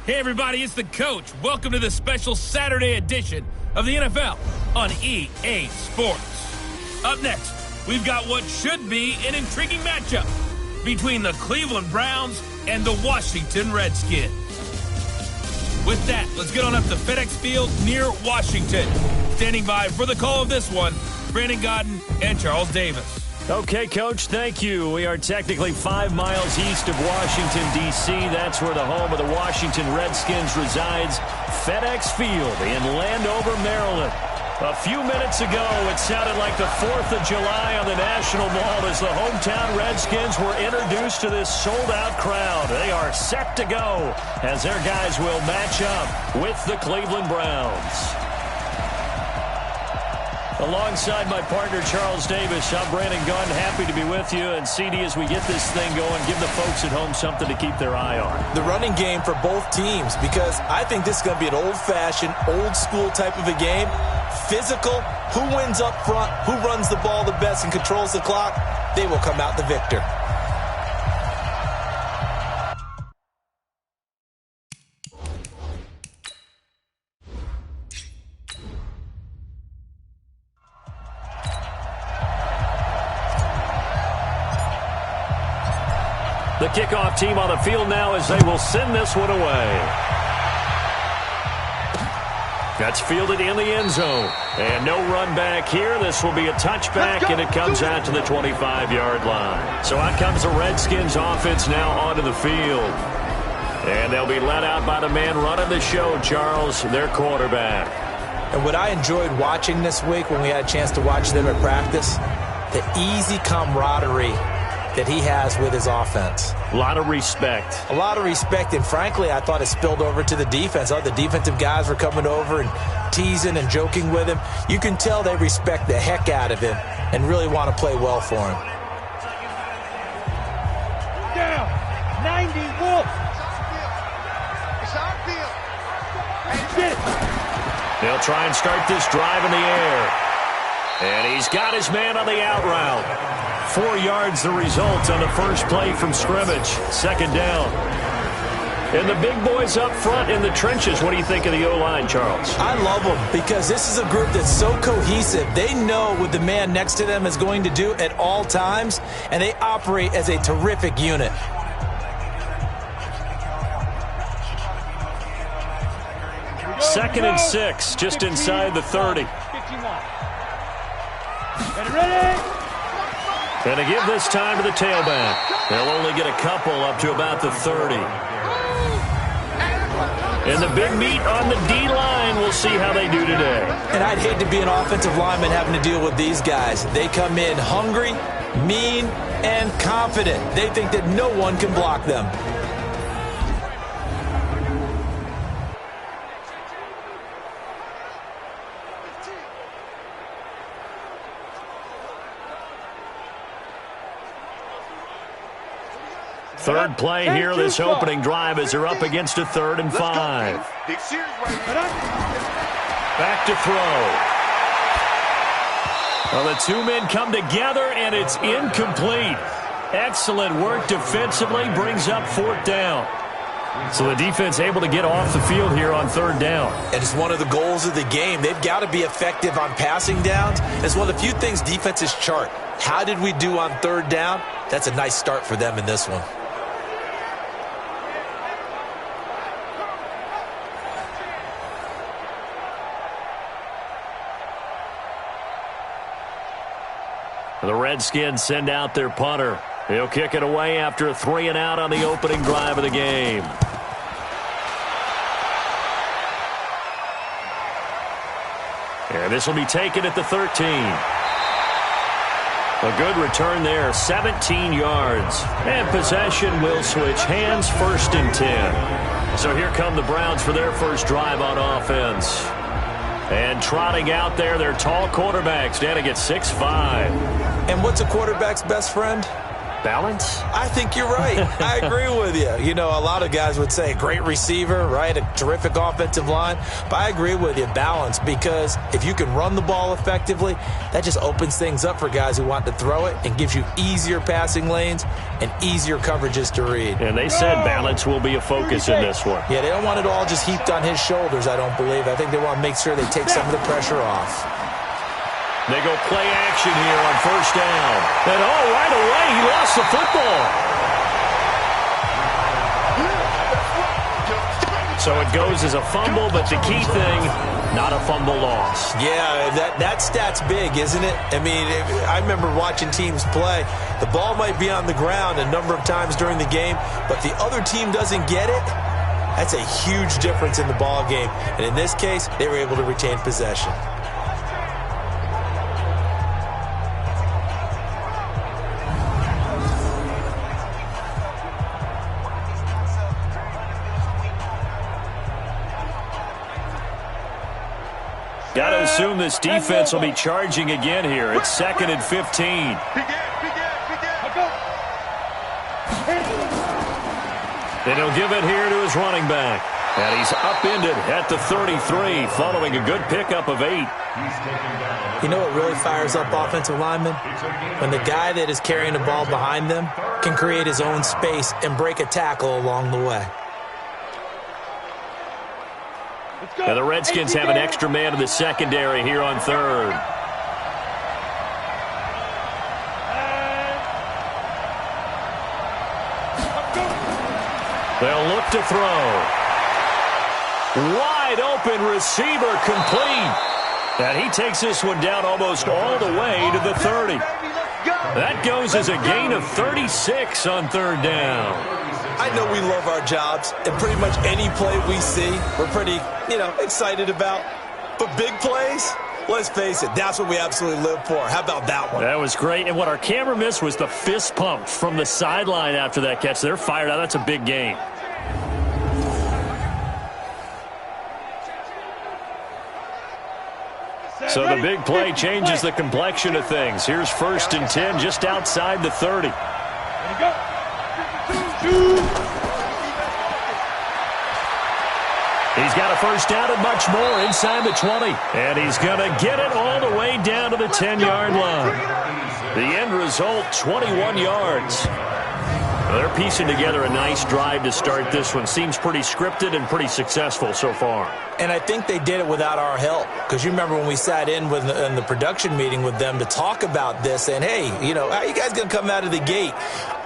Hey everybody, it's the coach. Welcome to the special Saturday edition of the NFL on EA Sports. Up next, we've got what should be an intriguing matchup between the Cleveland Browns and the Washington Redskins. With that, let's get on up to FedEx Field near Washington. Standing by for the call of this one, Brandon Godden and Charles Davis. Okay, Coach, thank you. We are technically 5 miles east of Washington, D.C. That's where the home of the Washington Redskins resides, FedEx Field in Landover, Maryland. A few minutes ago, it sounded like the 4th of July on the National Mall as the hometown Redskins were introduced to this sold-out crowd. They are set to go as their guys will match up with the Cleveland Browns. Alongside my partner, Charles Davis, I'm Brandon Gunn, happy to be with you. And CD, as we get this thing going, give the folks at home something to keep their eye on. The running game for both teams, because I think this is going to be an old-fashioned, old-school type of a game. Physical, who wins up front, who runs the ball the best and controls the clock, they will come out the victor. The kickoff team on the field now as they will send this one away. That's fielded in the end zone. And no run back here. This will be a touchback, and it comes out to the 25-yard line. So out comes the Redskins offense now onto the field. And they'll be led out by the man running the show, Charles, their quarterback. And what I enjoyed watching this week when we had a chance to watch them at practice, the easy camaraderie that he has with his offense. A lot of respect. A lot of respect, and frankly, I thought it spilled over to the defense. All the defensive guys were coming over and teasing and joking with him. You can tell they respect the heck out of him and really want to play well for him. Down, 90 Wolf. They'll try and start this drive in the air. And he's got his man on the out route. 4 yards the result on the first play from scrimmage. Second down. And the big boys up front in the trenches. What do you think of the O-line, Charles? I love them because this is a group that's so cohesive. They know what the man next to them is going to do at all times, and they operate as a terrific unit. Second and 6, just inside the 30. Ready? And to give this time to the tailback. They'll only get a couple up to about the 30. And the big meat on the D-line, we'll see how they do today. And I'd hate to be an offensive lineman having to deal with these guys. They come in hungry, mean, and confident. They think that no one can block them. Third play here, this opening drive as they're up against a 3rd and 5. Back to throw. Well, the two men come together, and it's incomplete. Excellent work defensively, brings up 4th down. So the defense able to get off the field here on 3rd down. And it's one of the goals of the game. They've got to be effective on passing downs. It's one of the few things defenses chart. How did we do on 3rd down? That's a nice start for them in this one. The Redskins send out their punter. He'll kick it away after a 3-and-out on the opening drive of the game. And this will be taken at the 13. A good return there, 17 yards. And possession will switch hands, 1st and 10. So here come the Browns for their first drive on offense. And trotting out there, their tall quarterback standing at 6'5". And what's a quarterback's best friend? Balance? I think you're right. I agree with you. You know, a lot of guys would say great receiver, right? A terrific offensive line. But I agree with you, balance, because if you can run the ball effectively, that just opens things up for guys who want to throw it and gives you easier passing lanes and easier coverages to read. And they said balance will be a focus in this one. Yeah, they don't want it all just heaped on his shoulders, I don't believe. I think they want to make sure they take some of the pressure off. They go play action here on first down. And right away, he lost the football. So it goes as a fumble, but the key thing, not a fumble loss. Yeah, that stat's big, isn't it? I mean, I remember watching teams play. The ball might be on the ground a number of times during the game, but the other team doesn't get it. That's a huge difference in the ball game. And in this case, they were able to retain possession. Got to assume this defense will be charging again here. It's 2nd and 15. Then he'll give it here to his running back. And he's upended at the 33 following a good pickup of 8. You know what really fires up offensive linemen? When the guy that is carrying the ball behind them can create his own space and break a tackle along the way. And the Redskins have an extra man in the secondary here on 3rd. They'll look to throw. Wide open receiver complete. And he takes this one down almost all the way to the 30. That goes as a gain of 36 on 3rd down. I know we love our jobs, and pretty much any play we see, we're pretty, excited about. But big plays, let's face it, that's what we absolutely live for. How about that one? That was great. And what our camera missed was the fist pump from the sideline after that catch. They're fired out. That's a big game. So the big play changes the complexion of things. Here's 1st and 10 just outside the 30. He's got a first down and much more inside the 20. And he's going to get it all the way down to the 10-yard line. The end result, 21 yards. They're piecing together a nice drive to start this one. Seems pretty scripted and pretty successful so far. And I think they did it without our help. Because you remember when we sat in the production meeting with them to talk about this, and hey, how are you guys going to come out of the gate?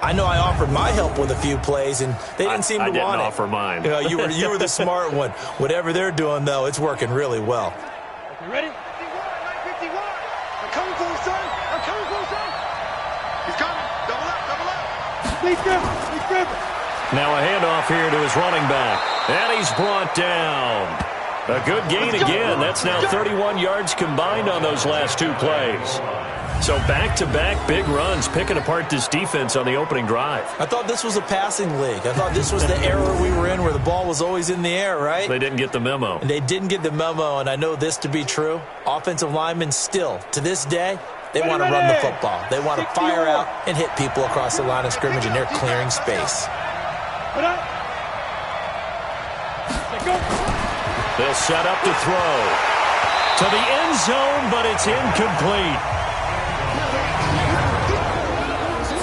I know I offered my help with a few plays, and they didn't seem to want it. I didn't offer mine. You were the smart one. Whatever they're doing, though, it's working really well. You ready? 951. I'm coming for you, son. I'm coming for you, son. He's coming. Double up, double up. Now a handoff here to his running back. And he's brought down. A good gain again. That's now 31 yards combined on those last 2 plays. So back-to-back big runs, picking apart this defense on the opening drive. I thought this was a passing league. I thought this was the era we were in where the ball was always in the air, right? They didn't get the memo. And they didn't get the memo, and I know this to be true. Offensive linemen still, to this day, they want to run the football. They want to fire out and hit people across the line of scrimmage, and they're clearing space. They'll set up to throw. To the end zone, but it's incomplete.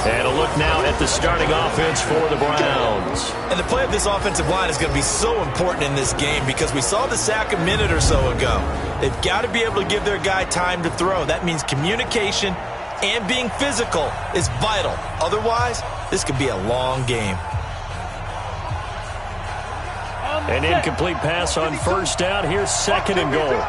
And a look now at the starting offense for the Browns. And the play of this offensive line is going to be so important in this game because we saw the sack a minute or so ago. They've got to be able to give their guy time to throw. That means communication and being physical is vital. Otherwise, this could be a long game. An incomplete pass on first down. Here's 2nd and goal.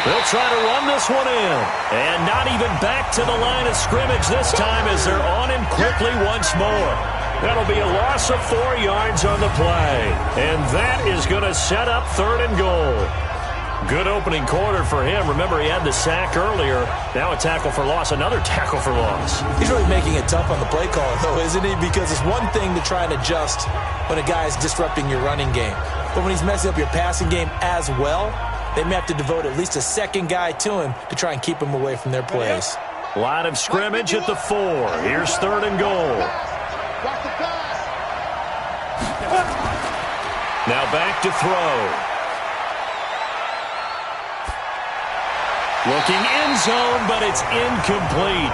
They'll try to run this one in. And not even back to the line of scrimmage this time as they're on him quickly once more. That'll be a loss of 4 yards on the play. And that is going to set up 3rd and goal. Good opening quarter for him. Remember, he had the sack earlier. Now a tackle for loss, another tackle for loss. He's really making it tough on the play caller, though, isn't he? Because it's one thing to try and adjust when a guy is disrupting your running game. But when he's messing up your passing game as well, they may have to devote at least a second guy to him to try and keep him away from their plays. Line of scrimmage at the 4. Here's 3rd and goal. Now back to throw. Looking end zone, but it's incomplete.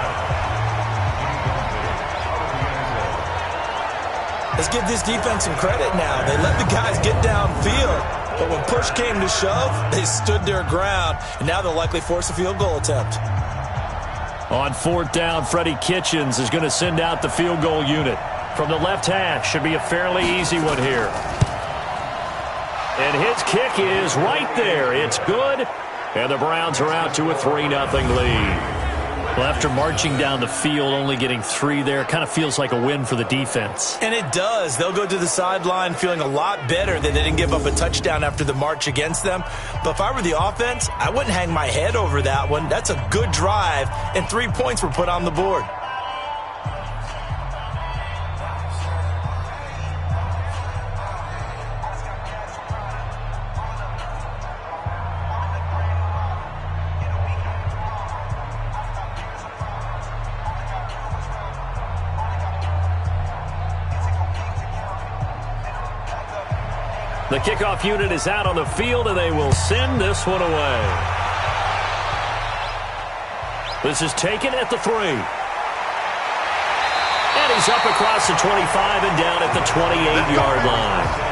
Let's give this defense some credit now. They let the guys get downfield, but when push came to shove, they stood their ground, and now they'll likely force a field goal attempt. On 4th down, Freddie Kitchens is going to send out the field goal unit. From the left hash, should be a fairly easy one here. And his kick is right there. It's good. And the Browns are out to a 3-0 lead. Well, after marching down the field, only getting 3 there, kind of feels like a win for the defense. And it does. They'll go to the sideline feeling a lot better that they didn't give up a touchdown after the march against them. But if I were the offense, I wouldn't hang my head over that one. That's a good drive, and 3 points were put on the board. The kickoff unit is out on the field, and they will send this one away. This is taken at the 3. And he's up across the 25 and down at the 28-yard line.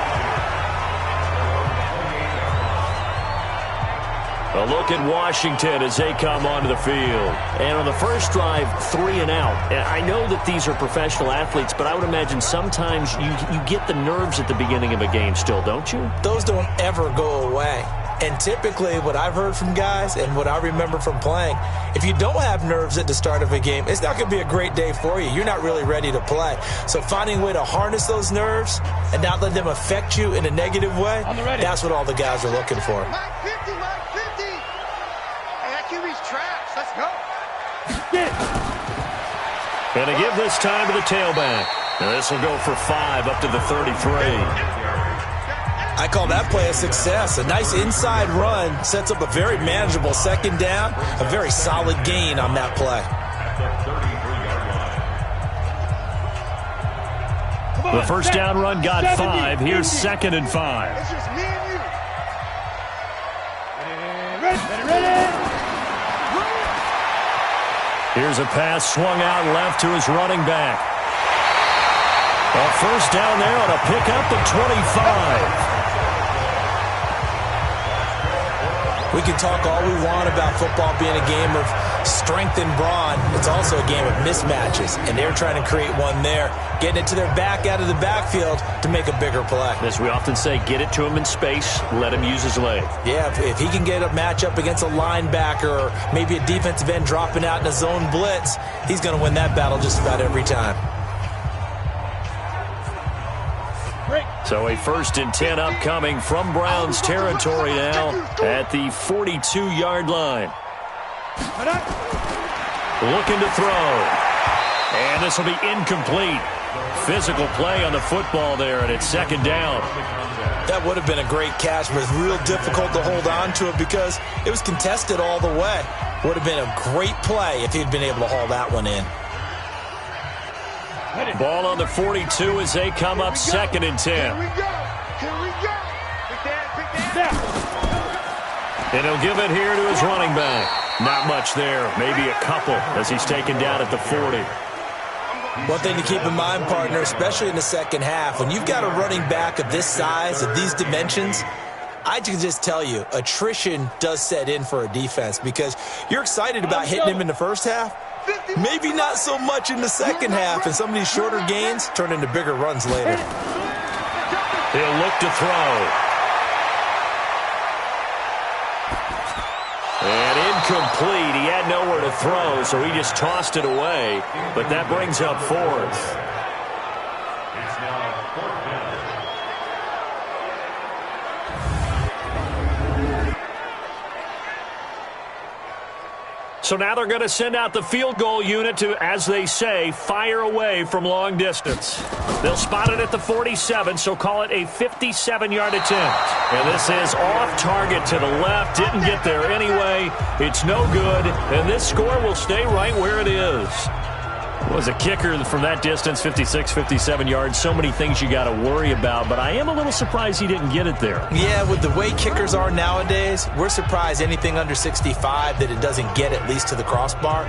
A look at Washington as they come onto the field. And on the first drive, 3 and out. I know that these are professional athletes, but I would imagine sometimes you get the nerves at the beginning of a game still, don't you? Those don't ever go away. And typically what I've heard from guys and what I remember from playing, if you don't have nerves at the start of a game, it's not going to be a great day for you. You're not really ready to play. So finding a way to harness those nerves and not let them affect you in a negative way, that's what all the guys are looking for. Mike 50, Mike 50. Hey, that QB's trash. Let's go. Going to give this time to the tailback. Now this will go for 5 up to the 33. I call that play a success. A nice inside run sets up a very manageable 2nd down. A very solid gain on that play. The first down run got 5. Here's 2nd and 5. It's just me and you. Ready. Here's a pass swung out left to his running back. A first down there on a pickup of 25. We can talk all we want about football being a game of strength and brawn. It's also a game of mismatches, and they're trying to create one there, getting it to their back out of the backfield to make a bigger play. As we often say, get it to him in space, let him use his leg. Yeah, if he can get a matchup against a linebacker or maybe a defensive end dropping out in a zone blitz, he's going to win that battle just about every time. So a 1st and 10 upcoming from Browns territory now at the 42-yard line. Looking to throw. And this will be incomplete. Physical play on the football there, and it's 2nd down. That would have been a great catch, but it's real difficult to hold on to it because it was contested all the way. Would have been a great play if he'd been able to haul that one in. Ball on the 42 as they come up 2nd and 10. Here we go. Big Dan. And he'll give it here to his running back. Not much there, maybe a couple as he's taken down at the 40. One thing to keep in mind, partner, especially in the second half, when you've got a running back of this size, of these dimensions, I can just tell you, attrition does set in for a defense because you're excited about hitting him in the first half. Maybe not so much in the second half, and some of these shorter gains turn into bigger runs later. He'll look to throw. And incomplete. He had nowhere to throw, so he just tossed it away. But that brings up 4th. So now they're going to send out the field goal unit to, as they say, fire away from long distance. They'll spot it at the 47, so call it a 57-yard attempt. And this is off target to the left. Didn't get there anyway. It's no good, and this score will stay right where it is. Was a kicker from that distance, 56, 57 yards. So many things you got to worry about, but I am a little surprised he didn't get it there. Yeah, with the way kickers are nowadays, we're surprised anything under 65 that it doesn't get at least to the crossbar.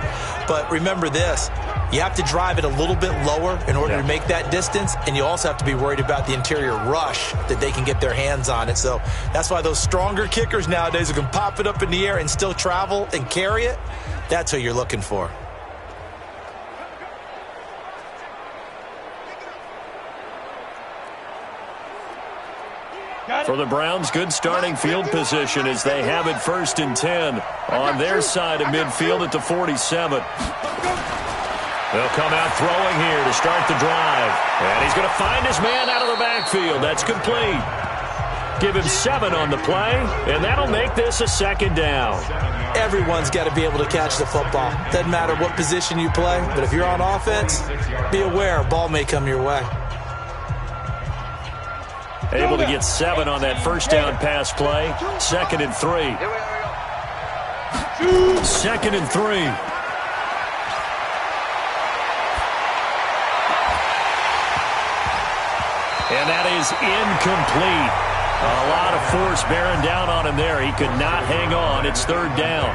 But remember this, you have to drive it a little bit lower in order to make that distance, and you also have to be worried about the interior rush that they can get their hands on it. So that's why those stronger kickers nowadays who can pop it up in the air and still travel and carry it, that's who you're looking for. For the Browns, good starting field position as they have it 1st and 10 on their side of midfield at the 47. They'll come out throwing here to start the drive. And he's going to find his man out of the backfield. That's complete. Give him 7 on the play, and that'll make this a 2nd down. Everyone's got to be able to catch the football. Doesn't matter what position you play, but if you're on offense, be aware a ball may come your way. Able to get 7 on that 1st down pass play. 2nd and 3. 2nd and 3. And that is incomplete. A lot of force bearing down on him there. He could not hang on. It's 3rd down.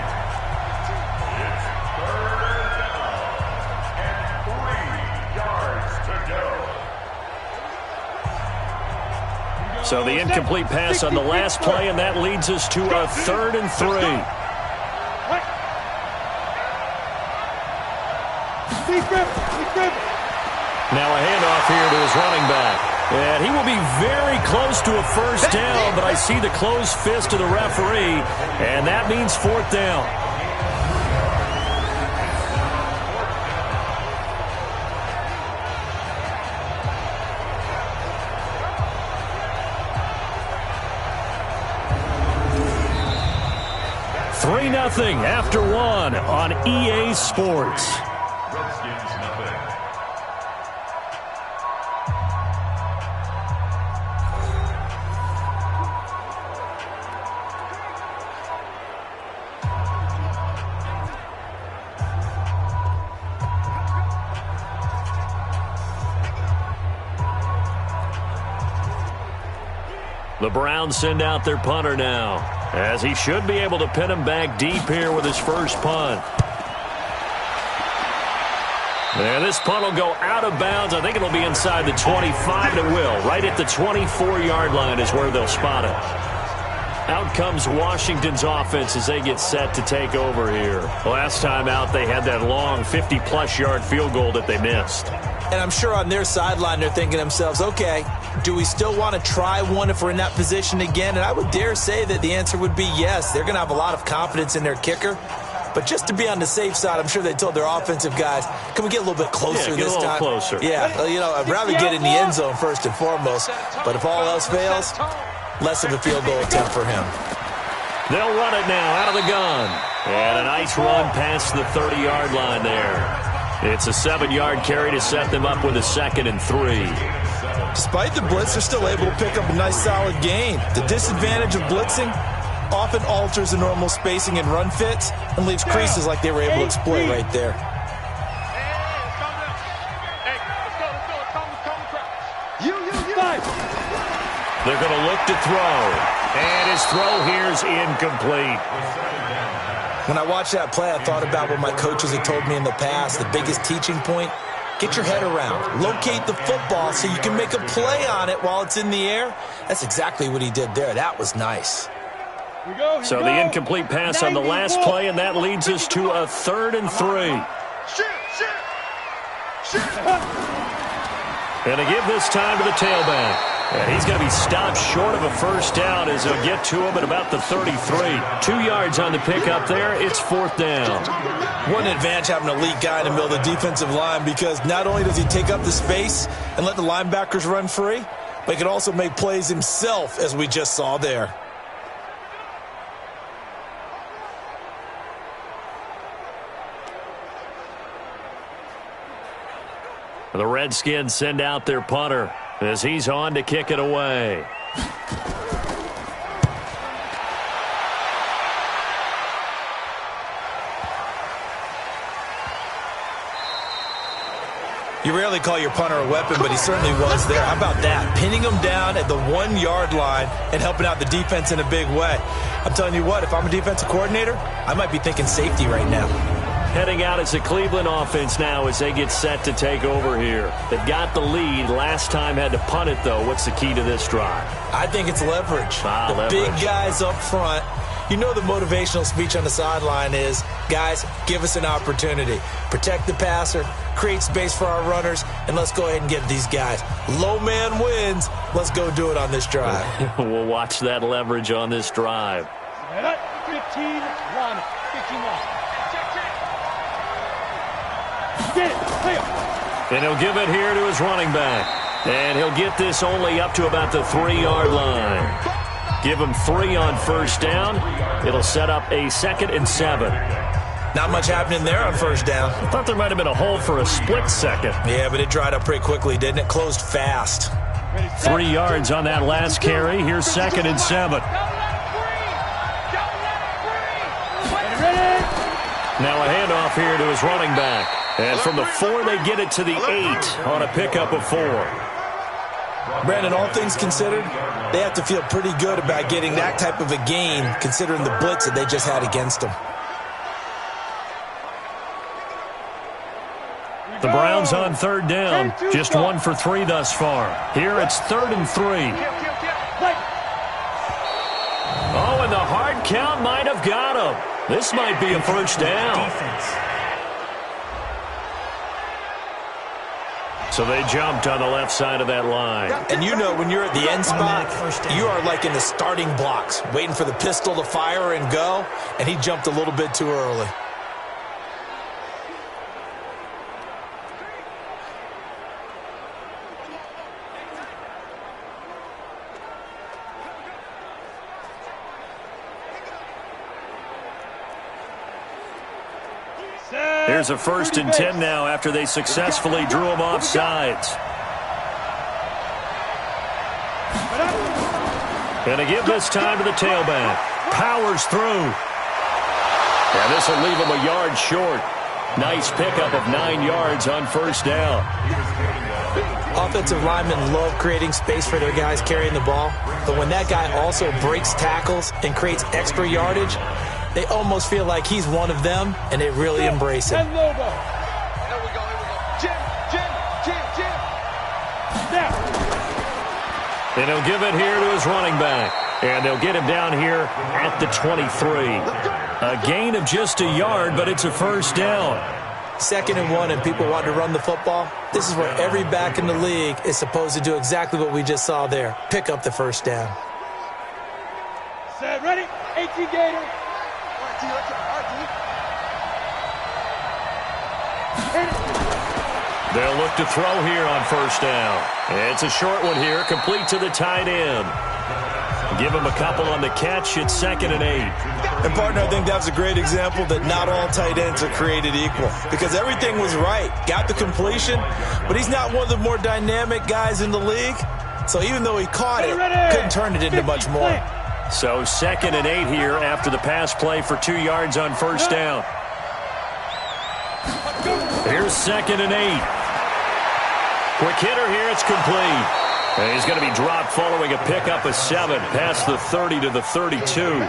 So the incomplete pass on the last play, and that leads us to a 3rd and 3. Now a handoff here to his running back. And he will be very close to a 1st down, but I see the closed fist of the referee, and that means 4th down. Nothing after 1 on EA Sports. The Browns send out their punter now, as he should be able to pin him back deep here with his first punt. And this punt will go out of bounds. I think it'll be inside the 25, and it will. Right at the 24-yard line is where they'll spot it. Out comes Washington's offense as they get set to take over here. Last time out, they had that long 50-plus yard field goal that they missed. And I'm sure on their sideline they're thinking to themselves, okay, do we still want to try one if we're in that position again? And I would dare say that the answer would be yes. They're going to have a lot of confidence in their kicker. But just to be on the safe side, I'm sure they told their offensive guys, can we get a little bit closer this time? Closer. Yeah, you know, I'd rather get in the end zone first and foremost. But if all else fails, less of a field goal attempt for him. They'll run it now out of the gun. And a nice run past the 30-yard line there. It's a 7-yard carry to set them up with a 2nd and 3. Despite the blitz, they're still able to pick up a nice solid gain. The disadvantage of blitzing often alters the normal spacing and run fits and leaves creases like they were able to exploit right there. They're going to look to throw. And his throw here is incomplete. When I watched that play, I thought about what my coaches had told me in the past. The biggest teaching point, get your head around. Locate the football so you can make a play on it while it's in the air. That's exactly what he did there. That was nice. So the incomplete pass on the last play, and that leads us to a 3rd and 3. And to give this time to the tailback. And he's going to be stopped short of a 1st down as they'll get to him at about the 33. 2 yards on the pickup there. It's 4th down. What an advantage having an elite guy in the middle of the defensive line, because not only does he take up the space and let the linebackers run free, but he can also make plays himself, as we just saw there. The Redskins send out their punter as he's on to kick it away. You rarely call your punter a weapon, but he certainly was there. How about that? Pinning him down at the 1-yard line and helping out the defense in a big way. I'm telling you what, if I'm a defensive coordinator, I might be thinking safety right now. Heading out as the Cleveland offense now as they get set to take over here. They've got the lead. Last time had to punt it, though. What's the key to this drive? I think it's leverage. Leverage. Big guys up front. You know the motivational speech on the sideline is, guys, give us an opportunity. Protect the passer, create space for our runners, and let's go ahead and get these guys. Low man wins. Let's go do it on this drive. We'll watch that leverage on this drive. 15-1. 15-1. And he'll give it here to his running back. And he'll get this only up to about the 3-yard line. Give him 3 on first down. It'll set up a 2nd and 7. Not much happening there on first down. I thought there might have been a hole for a split second. Yeah, but it dried up pretty quickly, didn't it? Closed fast. 3 yards on that last carry. Here's 2nd and 7. Now a handoff here to his running back. And from the 4, they get it to the 8 on a pickup of 4. Brandon, all things considered, they have to feel pretty good about getting that type of a gain, considering the blitz that they just had against them. The Browns on 3rd down. Just 1 for 3 thus far. Here it's 3rd and 3. Oh, and the hard count might have got him. This might be a first down. So they jumped on the left side of that line. And you know when you're at the end spot, you are like in the starting blocks, waiting for the pistol to fire and go, and he jumped a little bit too early. Here's a 1st and 10 now after they successfully drew him off sides. And to give this time to the tailback. Powers through. And this will leave him a yard short. Nice pickup of 9 yards on first down. Offensive linemen love creating space for their guys carrying the ball. But when that guy also breaks tackles and creates extra yardage, they almost feel like he's one of them, and they really embrace him. There we go. Jim. And he'll give it here to his running back. And they'll get him down here at the 23. A gain of just a yard, but it's a first down. 2nd and 1, and people want to run the football. This is where every back in the league is supposed to do exactly what we just saw there. Pick up the first down. Set, ready? 18 Gator. They'll look to throw here on first down. It's a short one here, complete to the tight end. Give him a couple on the catch. It's 2nd and 8. And, partner, I think that's a great example that not all tight ends are created equal. Because everything was right. Got the completion, but he's not one of the more dynamic guys in the league. So even though he caught it, couldn't turn it into much more. So 2nd and 8 here after the pass play for 2 yards on first down. Here's 2nd and 8. Quick hitter here, it's complete. And he's going to be dropped following a pickup of 7 past the 30 to the 32.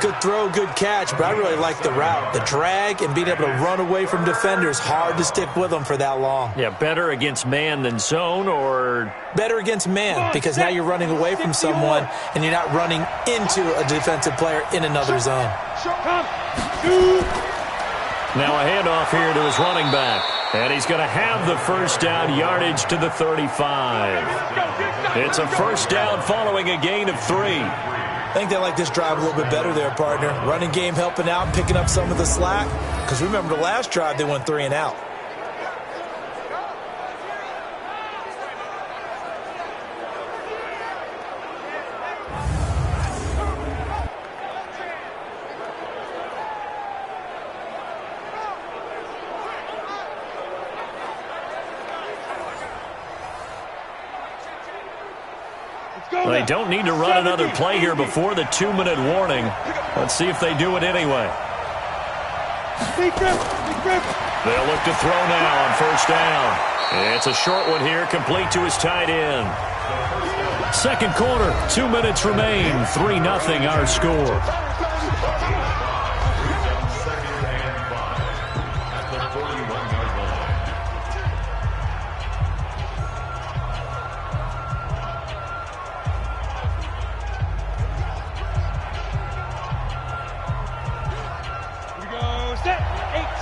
Good throw, good catch, but I really like the route. The drag and being able to run away from defenders, hard to stick with them for that long. Yeah, better against man than zone, or? Better against man, because now you're running away from someone and you're not running into a defensive player in another zone. Now a handoff here to his running back. And he's going to have the first down, yardage to the 35. It's a first down following a gain of 3. I think they like this drive a little bit better there, partner. Running game helping out, picking up some of the slack. Because remember the last drive, they went 3 and out. Well, they don't need to run another play here before the 2-minute warning. Let's see if they do it anyway. They'll look to throw now on first down. It's a short one here, complete to his tight end. Second quarter, 2 minutes remain. 3-0 our score.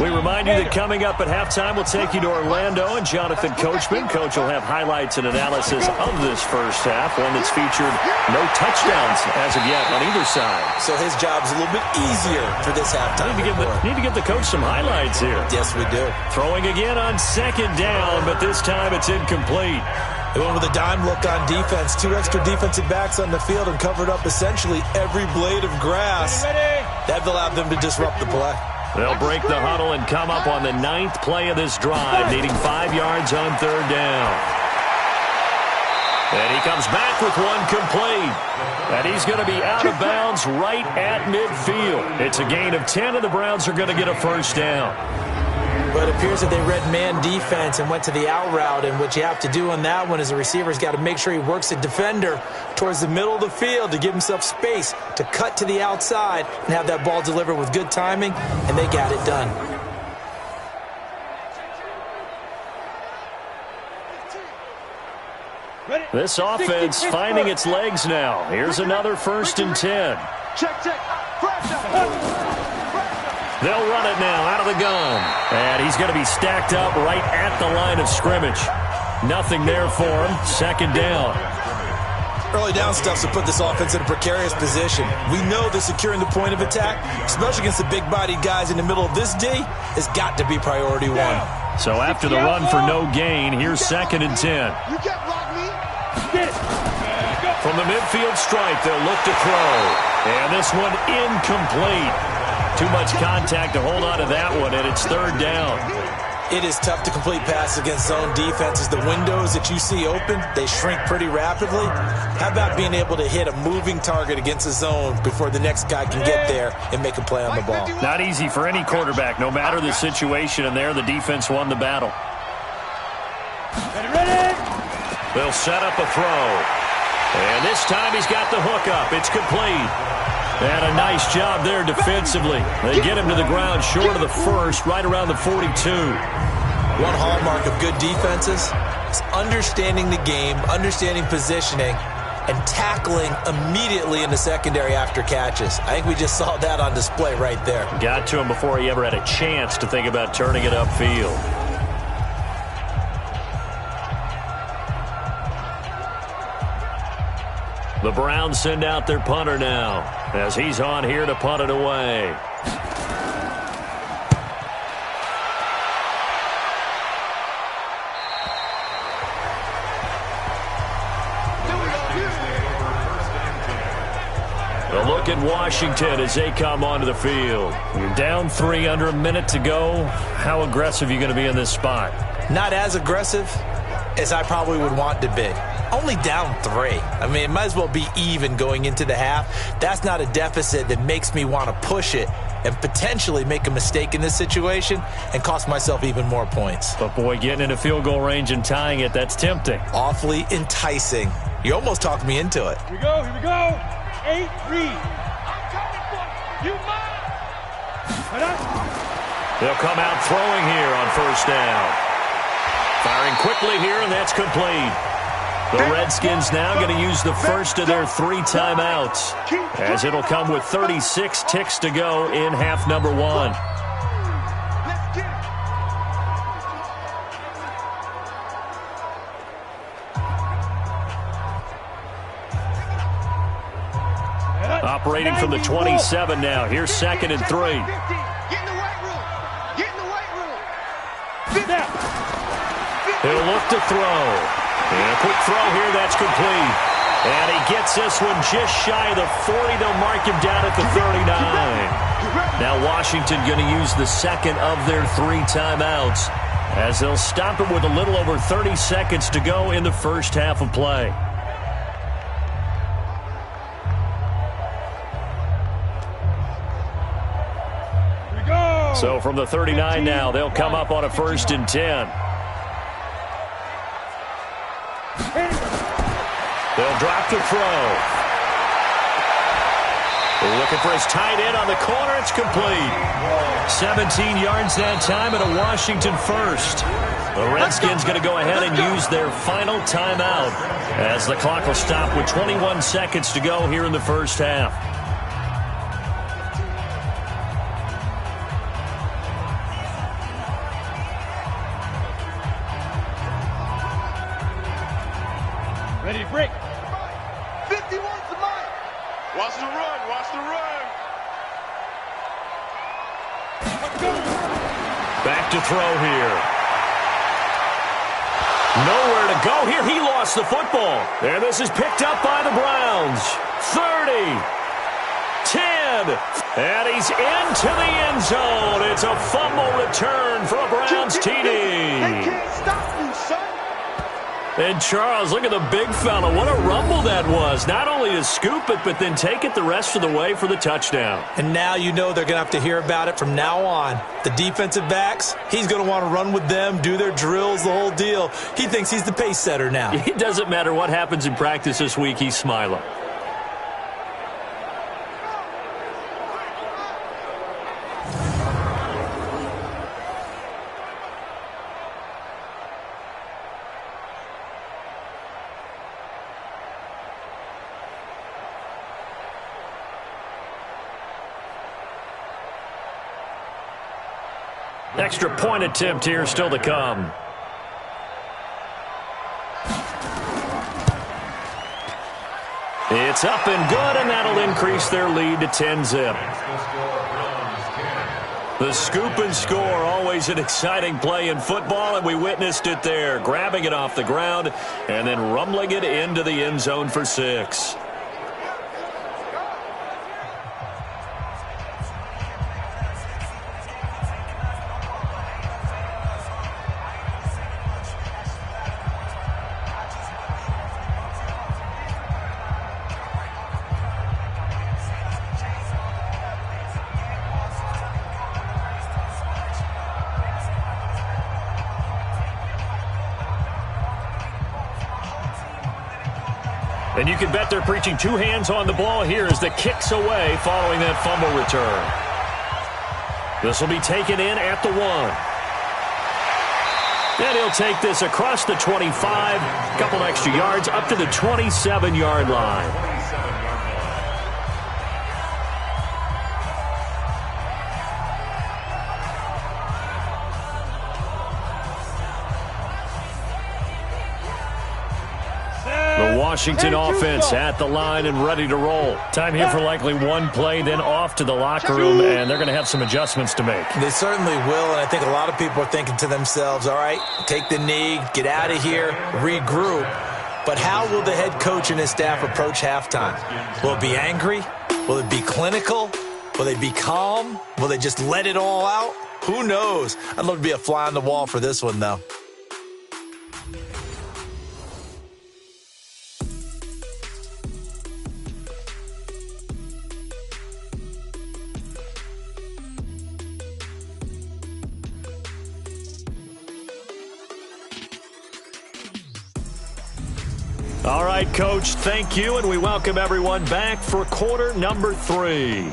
We remind you that coming up at halftime, we'll take you to Orlando and Jonathan Coachman. Coach will have highlights and analysis of this first half, one that's featured no touchdowns as of yet on either side. So his job's a little bit easier for this halftime. Need to give the coach some highlights here. Yes, we do. Throwing again on second down, but this time it's incomplete. They went with a dime look on defense. 2 extra defensive backs on the field and covered up essentially every blade of grass. That allowed them to disrupt the play. They'll break the huddle and come up on the 9th play of this drive, needing 5 yards on third down. And he comes back with one complete. And he's going to be out of bounds right at midfield. It's a gain of 10, and the Browns are going to get a first down. But it appears that they read man defense and went to the out route, and what you have to do on that one is the receiver's got to make sure he works the defender towards the middle of the field to give himself space to cut to the outside and have that ball delivered with good timing, and they got it done. This offense finding its legs now. Here's another 1st and 10. They'll run it now out of the gun. And he's going to be stacked up right at the line of scrimmage. Nothing there for him. Second down. Early down stuff to put this offense in a precarious position. We know that securing the point of attack, especially against the big-bodied guys in the middle of this D, has got to be priority one. So after the run for no gain, here's 2nd and 10. From the midfield stripe, they'll look to throw. And this one incomplete. Too much contact to hold on to that one, and it's third down. It is tough to complete passes against zone defenses. The windows that you see open, they shrink pretty rapidly. How about being able to hit a moving target against a zone before the next guy can get there and make a play on the ball? Not easy for any quarterback, no matter the situation, and there the defense won the battle. They'll set up a throw. And this time he's got the hook up. It's complete. And a nice job there defensively. They get him to the ground short of the first, right around the 42. One hallmark of good defenses is understanding the game, understanding positioning, and tackling immediately in the secondary after catches. I think we just saw that on display right there. Got to him before he ever had a chance to think about turning it upfield. The Browns send out their punter now as he's on here to punt it away. A look at Washington as they come onto the field. You're down 3, under a minute to go. How aggressive are you going to be in this spot? Not as aggressive as I probably would want to be. Only down 3. I mean, it might as well be even going into the half. That's not a deficit that makes me want to push it and potentially make a mistake in this situation and cost myself even more points. But, boy, getting into field goal range and tying it, that's tempting. Awfully enticing. You almost talked me into it. Here we go, here we go. 8, read. You mine. They'll come out throwing here on first down. Firing quickly here, and that's complete. The Redskins now going to use the first of their 3 timeouts, as it'll come with 36 ticks to go in half number 1. Operating from the 27 now. Here's 2nd and 3. Get in the weight room. Get in the weight room. He'll look to throw. And a quick throw here, that's complete. And he gets this one just shy of the 40. They'll mark him down at the 39. Now Washington going to use the second of their 3 timeouts, as they'll stop him with a little over 30 seconds to go in the first half of play. So from the 39 now, they'll come up on a 1st and 10. They'll drop to throw. Looking for his tight end on the corner. It's complete. 17 yards that time and a Washington first. The Redskins going to go ahead and use their final timeout as the clock will stop with 21 seconds to go here in the first half. Ready to break. 51's the mark. Watch the run. Watch the run. Back to throw here. Nowhere to go here. He lost the football. And this is picked up by the Browns. 30. 10. And he's into the end zone. It's a fumble return for a Browns TD. They can't stop you, son. And Charles, look at the big fella. What a rumble that was. Not only to scoop it, but then take it the rest of the way for the touchdown. And now you know they're going to have to hear about it from now on. The defensive backs, he's going to want to run with them, do their drills, the whole deal. He thinks he's the pace setter now. It doesn't matter what happens in practice this week. He's smiling. Extra point attempt here still to come. It's up and good, and that'll increase their lead to 10-zip. The scoop and score, always an exciting play in football, and we witnessed it there. Grabbing it off the ground and then rumbling it into the end zone for 6. And you can bet they're preaching 2 hands on the ball here as the kick's away following that fumble return. This will be taken in at the 1. And he'll take this across the 25, a couple extra yards up to the 27-yard line. Washington offense at the line and ready to roll. Time here for likely one play, then off to the locker room, and they're going to have some adjustments to make. They certainly will, and I think a lot of people are thinking to themselves, all right, take the knee, get out of here, regroup. But how will the head coach and his staff approach halftime? Will it be angry? Will it be clinical? Will they be calm? Will they just let it all out? Who knows? I'd love to be a fly on the wall for this one, though. All right, Coach, thank you, and we welcome everyone back for quarter number 3.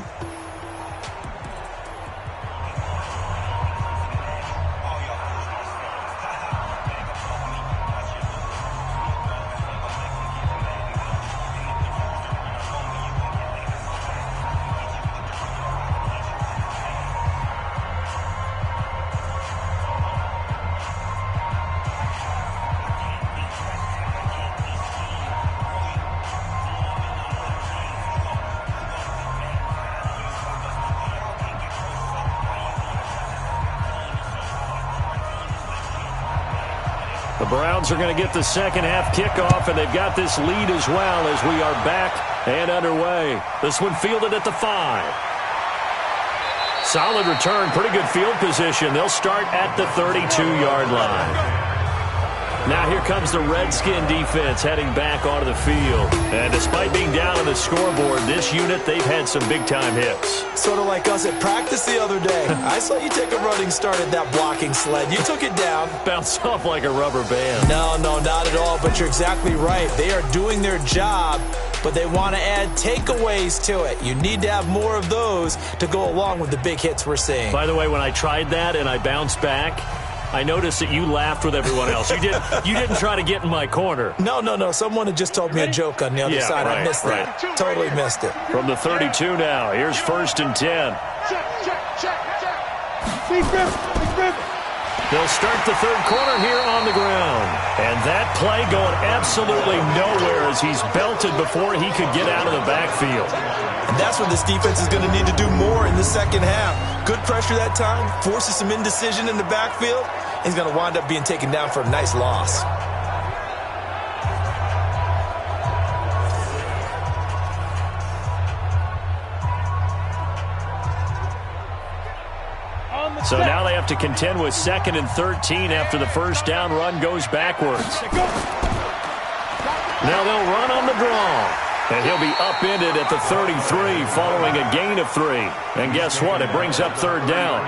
The Browns are going to get the second half kickoff, and they've got this lead as well as we are back and underway. This one fielded at the 5. Solid return, pretty good field position. They'll start at the 32-yard line. Now here comes the Redskin defense heading back onto the field. And despite being down on the scoreboard, this unit, they've had some big-time hits. Sort of like us at practice the other day. I saw you take a running start at that blocking sled. You took it down. Bounced off like a rubber band. No, not at all, but you're exactly right. They are doing their job, but they want to add takeaways to it. You need to have more of those to go along with the big hits we're seeing. By the way, when I tried that and I bounced back, I noticed that you laughed with everyone else. You didn't try to get in my corner. No. Someone had just told me a joke on the other side. Right, I missed that. Totally missed it. From the 32 now, here's 1st and 10. Check. Big rip. They'll start the third quarter here on the ground. And that play going absolutely nowhere as he's belted before he could get out of the backfield. And that's what this defense is going to need to do more in the second half. Good pressure that time, forces some indecision in the backfield. He's going to wind up being taken down for a nice loss. So now they have to contend with 2nd and 13 after the first down run goes backwards. Now they'll run on the draw. And he'll be upended at the 33 following a gain of 3. And guess what? It brings up 3rd down.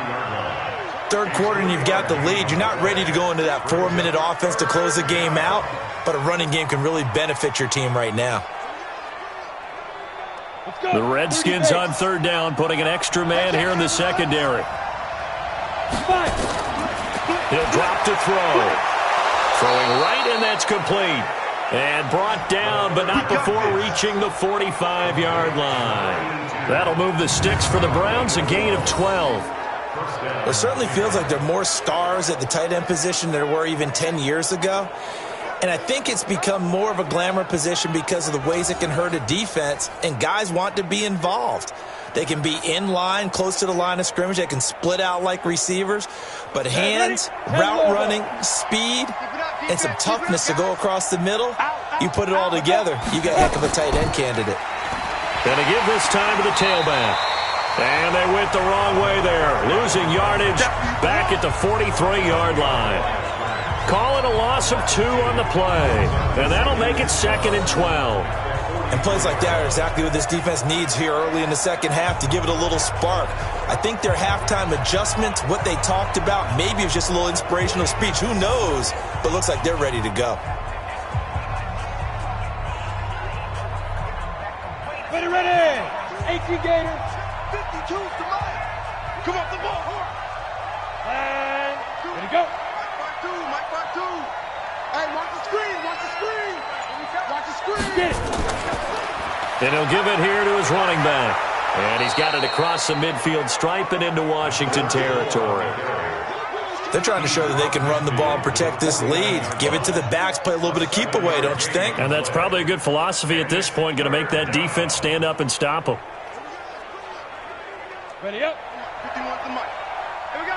Third quarter and you've got the lead. You're not ready to go into that 4-minute offense to close the game out, but a running game can really benefit your team right now. The Redskins on 3rd down, putting an extra man here in the secondary. He'll drop to throw. Throwing right, and that's complete. And brought down, but not before reaching the 45-yard line. That'll move the sticks for the Browns, a gain of 12. It certainly feels like there are more stars at the tight end position than there were even 10 years ago. And I think it's become more of a glamour position because of the ways it can hurt a defense, and guys want to be involved. They can be in line, close to the line of scrimmage. They can split out like receivers. But hands, route running, speed, and some toughness to go across the middle, you put it all together, you got a heck of a tight end candidate. Gonna give this time to the tailback. And they went the wrong way there, losing yardage back at the 43-yard line. Call it a loss of 2 on the play. And that'll make it 2nd and 12. And plays like that are exactly what this defense needs here early in the second half to give it a little spark. I think their halftime adjustments, what they talked about, maybe it was just a little inspirational speech. Who knows? But looks like they're ready to go. Ready. 18 Gators. 52 to Mike. Come off the ball. And ready to go. Mike by two. Hey, watch the screen. Watch the screen. Get it. And he'll give it here to his running back. And he's got it across the midfield stripe and into Washington territory. They're trying to show that they can run the ball and protect this lead. Give it to the backs, play a little bit of keep away, don't you think? And that's probably a good philosophy at this point, going to make that defense stand up and stop them. Ready up. 51 to Mike. Here we go.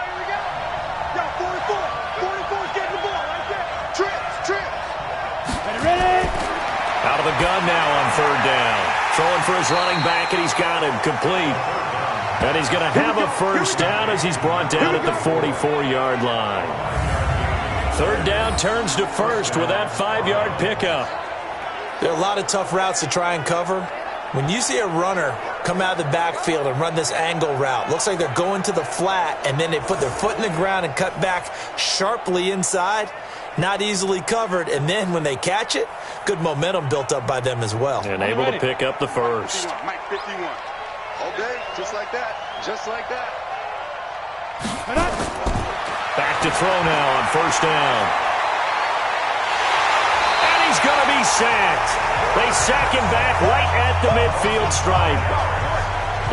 Yo, 44. 44's getting the ball right there. Trips. Ready. Out of the gun now on 3rd down. Throwing for his running back, and he's got him complete. And he's going to have a first down as he's brought down at the 44-yard line. 3rd down turns to 1st with that 5-yard pickup. There are a lot of tough routes to try and cover. When you see a runner come out of the backfield and run this angle route, looks like they're going to the flat, and then they put their foot in the ground and cut back sharply inside. Not easily covered, and then when they catch it, good momentum built up by them as well. And able to pick up the first. Mike 51. Okay, just like that. Back to throw now on 1st down. And he's going to be sacked. They sack him back right at the midfield stripe.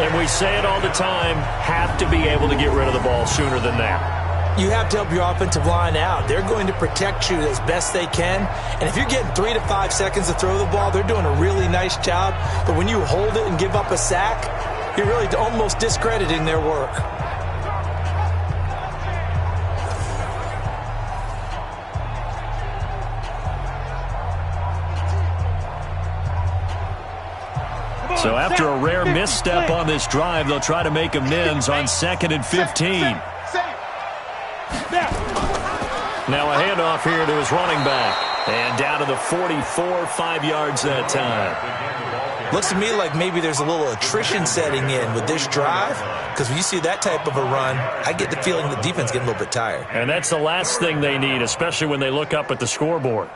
And we say it all the time, have to be able to get rid of the ball sooner than that. You have to help your offensive line out. They're going to protect you as best they can. And if you're getting 3 to 5 seconds to throw the ball, they're doing a really nice job. But when you hold it and give up a sack, you're really almost discrediting their work. So after a rare misstep on this drive, they'll try to make amends on 2nd and 15. Now a handoff here to his running back. And down to the 44, 5 yards that time. Looks to me like maybe there's a little attrition setting in with this drive, because when you see that type of a run, I get the feeling the defense getting a little bit tired. And that's the last thing they need, especially when they look up at the scoreboard.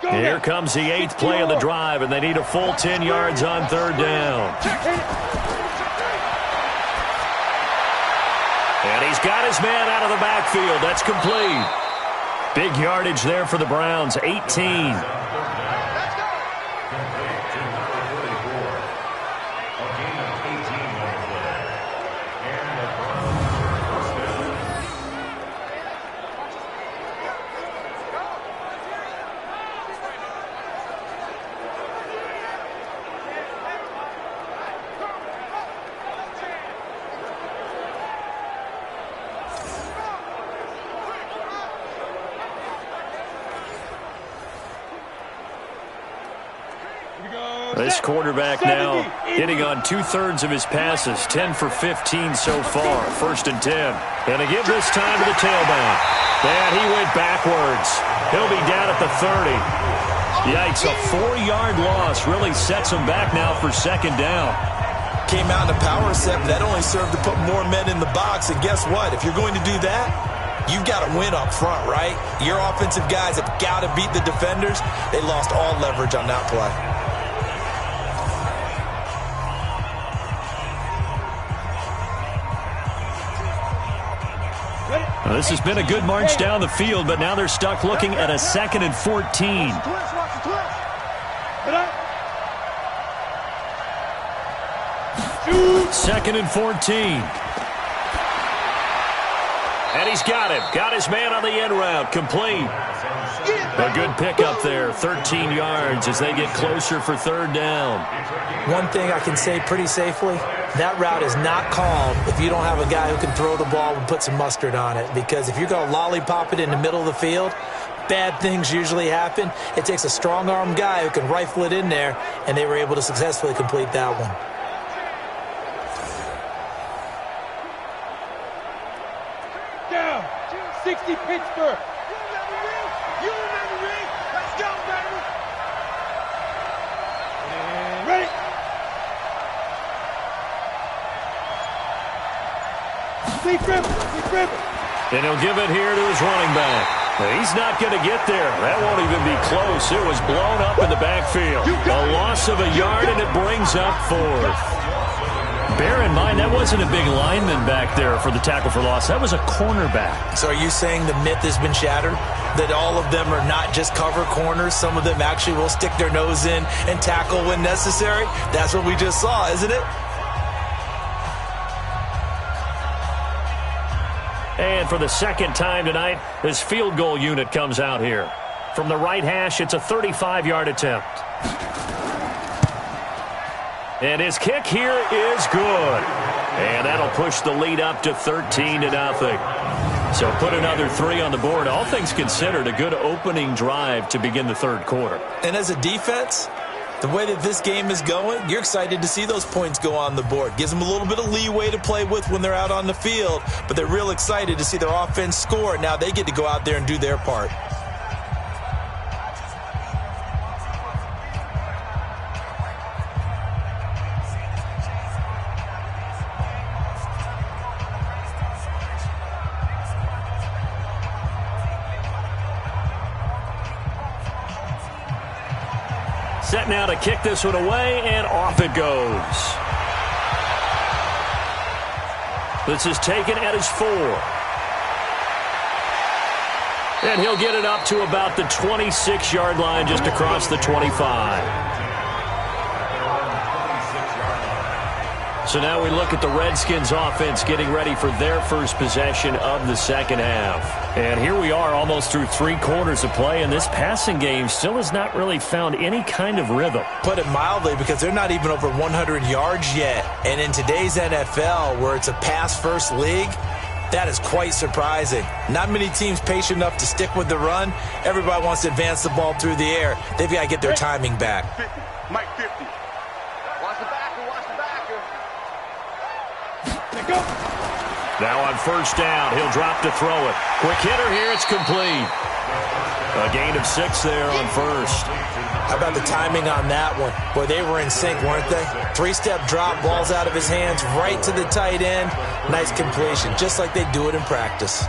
Here comes the 8th play of the drive, and they need a full 10 yards on 3rd down. And he's got his man out of the backfield. That's complete. Big yardage there for the Browns, 18. This quarterback now hitting on 2/3 of his passes, 10 for 15 so far. 1st and 10. Going to give this time to the tailback. And he went backwards. He'll be down at the 30. Yikes, a 4-yard loss really sets him back now for 2nd down. Came out in a power set, but that only served to put more men in the box. And guess what? If you're going to do that, you've got to win up front, right? Your offensive guys have got to beat the defenders. They lost all leverage on that play. Now, this has been a good march down the field, but now they're stuck looking at a 2nd and 14. 2nd and 14. And he's got him. Got his man on the end route. Complete. A good pickup there. 13 yards as they get closer for 3rd down. One thing I can say pretty safely, that route is not called if you don't have a guy who can throw the ball and put some mustard on it. Because if you're going to lollipop it in the middle of the field, bad things usually happen. It takes a strong-arm guy who can rifle it in there, and they were able to successfully complete that one. Down. 60 Pittsburgh. You remember me. Let's go, baby. And ready. And he'll give it here to his running back. He's not going to get there. That won't even be close. It was blown up in the backfield. A loss of a yard, and it brings up 4th. Bear in mind, that wasn't a big lineman back there for the tackle for loss. That was a cornerback. So are you saying the myth has been shattered? That all of them are not just cover corners? Some of them actually will stick their nose in and tackle when necessary? That's what we just saw, isn't it? And for the 2nd time tonight, this field goal unit comes out here. From the right hash, it's a 35-yard attempt. And his kick here is good. And that'll push the lead up to 13-0. So put another 3 on the board. All things considered, a good opening drive to begin the 3rd quarter. And as a defense, the way that this game is going, you're excited to see those points go on the board. Gives them a little bit of leeway to play with when they're out on the field, but they're real excited to see their offense score. Now they get to go out there and do their part. Set now to kick this one away, and off it goes. This is taken at his 4. And he'll get it up to about the 26-yard line, just across the 25. So now we look at the Redskins offense getting ready for their first possession of the 2nd half. And here we are almost through 3 quarters of play, and this passing game still has not really found any kind of rhythm. Put it mildly, because they're not even over 100 yards yet. And in today's NFL, where it's a pass-first league, that is quite surprising. Not many teams patient enough to stick with the run. Everybody wants to advance the ball through the air. They've got to get their timing back. 50. Mike 50. Watch the backer. Watch the backer. Go. Now on first down, he'll drop to throw it. Quick hitter here, it's complete. A gain of 6 there on first. How about the timing on that one? Boy, they were in sync, weren't they? 3-step drop, ball's out of his hands, right to the tight end. Nice completion, just like they do it in practice.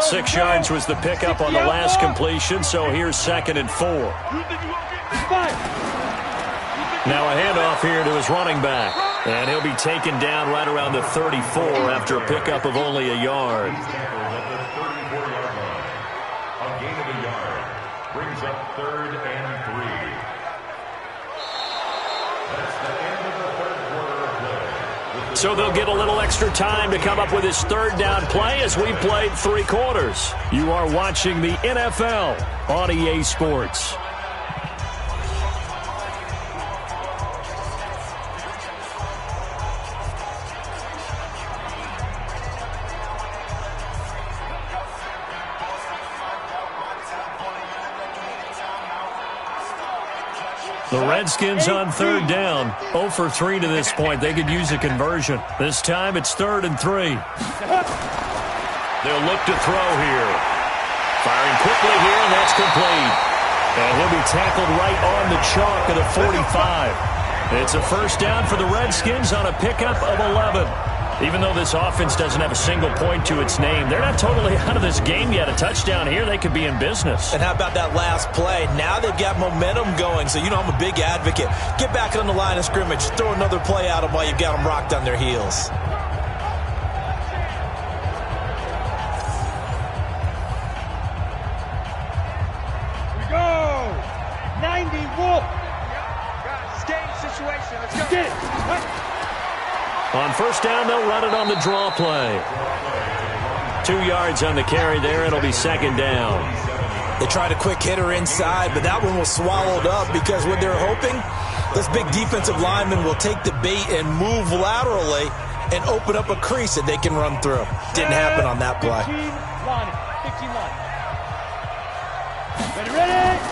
6 yards was the pickup on the last completion, so here's 2nd and 4. Now a handoff here to his running back. And he'll be taken down right around the 34 after a pickup of only a yard. Brings up 3rd and 3. That's the end of the 3rd quarter of play. So they'll get a little extra time to come up with his 3rd down play as we played 3 quarters. You are watching the NFL on EA Sports. The Redskins on 3rd down. 0 for 3 to this point. They could use a conversion. This time it's 3rd and 3. They'll look to throw here. Firing quickly here, and that's complete. And he'll be tackled right on the chalk of the 45. It's a first down for the Redskins on a pickup of 11. Even though this offense doesn't have a single point to its name, they're not totally out of this game yet. A touchdown here, they could be in business. And how about that last play? Now they've got momentum going, so you know I'm a big advocate. Get back on the line of scrimmage. Throw another play at them while you've got them rocked on their heels. Here we go. 90 Wolf. Game situation. Let's go. Get it. Right. On first down, they'll run it on the draw play. 2 yards on the carry there. It'll be 2nd down. They tried a quick hitter inside, but that one was swallowed up because what they're hoping, this big defensive lineman will take the bait and move laterally and open up a crease that they can run through. Didn't happen on that play. 15 line. Ready.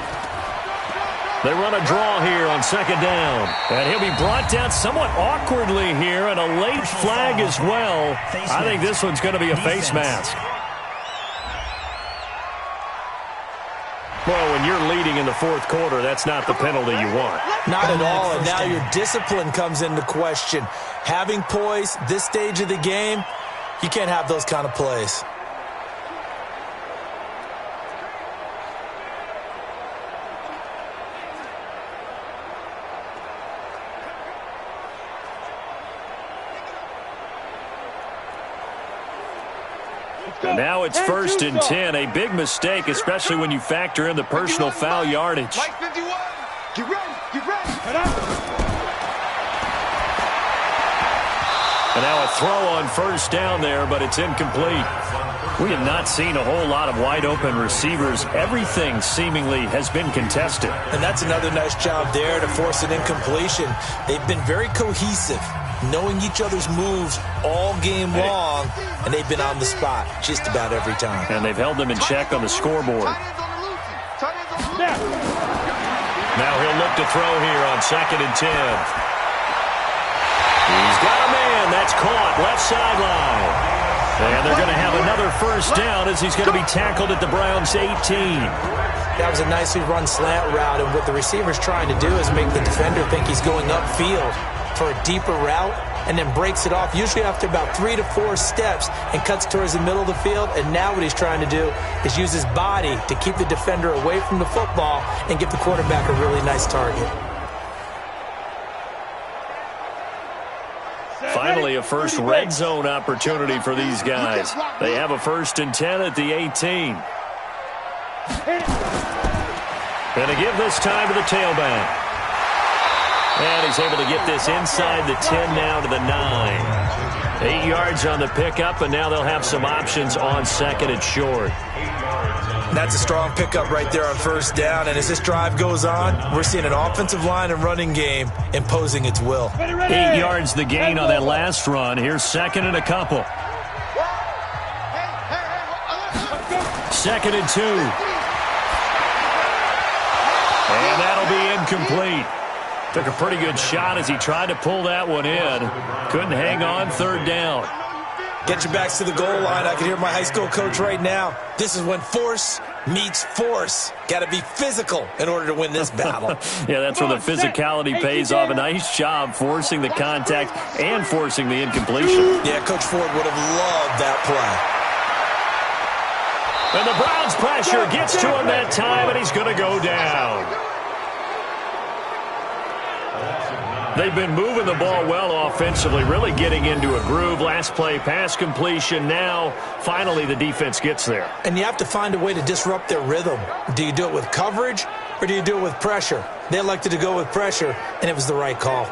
They run a draw here on 2nd down. And he'll be brought down somewhat awkwardly here, and a late flag as well. I think this one's going to be a face mask. Well, when you're leading in the 4th quarter, that's not the penalty you want. Not at all, and now your discipline comes into question. Having poise this stage of the game, you can't have those kind of plays. And now it's 1st and 10. A big mistake, especially when you factor in the personal foul yardage. Get ready. And now a throw on first down there, but it's incomplete. We have not seen a whole lot of wide-open receivers. Everything seemingly has been contested. And that's another nice job there to force an incompletion. They've been very cohesive, knowing each other's moves all game long, and they've been on the spot just about every time. And they've held them in check on the scoreboard. Now he'll look to throw here on 2nd and 10. He's got a man. That's caught left sideline. And they're going to have another first down as he's going to be tackled at the Browns' 18. That was a nicely run slant route, and what the receiver's trying to do is make the defender think he's going upfield for a deeper route, and then breaks it off, usually after about 3 to 4 steps, and cuts towards the middle of the field. And now what he's trying to do is use his body to keep the defender away from the football and give the quarterback a really nice target. Finally, a first red zone opportunity for these guys. They have a 1st and 10 at the 18. Going to give this time to the tailback. And he's able to get this inside the 10 now to the 9. 8 yards on the pickup, and now they'll have some options on 2nd and short. That's a strong pickup right there on first down, and as this drive goes on, we're seeing an offensive line and running game imposing its will. 8 yards the gain on that last run. Here's 2nd and a couple. 2nd and 2. And that'll be incomplete. Took a pretty good shot as he tried to pull that one in. Couldn't hang on, third down. Get your backs to the goal line. I can hear my high school coach right now. This is when force meets force. Got to be physical in order to win this battle. Yeah, that's where the physicality pays off. A nice job forcing the contact and forcing the incompletion. Yeah, Coach Ford would have loved that play. And the Browns' pressure gets to him that time, and he's going to go down. They've been moving the ball well offensively, really getting into a groove. Last play, pass completion. Now, finally, the defense gets there. And you have to find a way to disrupt their rhythm. Do you do it with coverage, or do you do it with pressure? They elected to go with pressure, and it was the right call.